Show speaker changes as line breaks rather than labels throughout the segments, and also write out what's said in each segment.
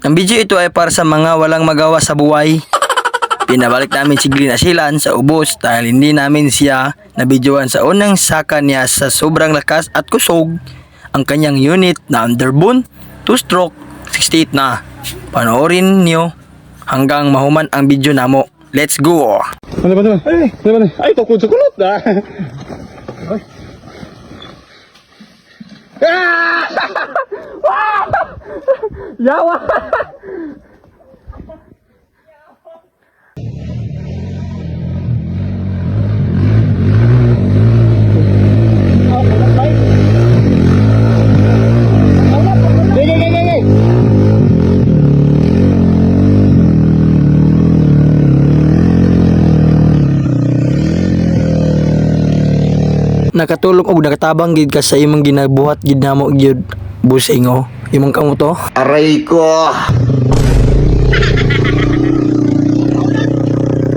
Ang video ito ay para sa mga walang magawa sa buhay. Pinabalik namin si Green Asilan sa ubos dahil hindi namin siya nabidyoan sa unang saka niya sa sobrang lakas at kusog ang kanyang unit na underbone 2-stroke 68 na. Panoorin niyo hanggang mahuman ang video namo. Let's go!
Ano ba naman? Ay, tukod sa kulot na.
Yawa! Nakatulog og nakatabang gid ka sa imong ginabuhat gid namo gyud busing o imong kamo to.
Aray ko!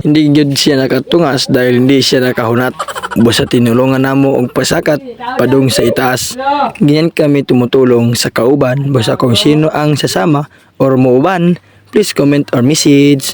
Hindi gyud siya nakatungas dahil hindi siya nakahunat. Busa tinulungan namo og pasakat padung sa itaas. Ganyan kami tumutulong sa kauban. Busa kung sino ang sasama or muuban, please comment or message.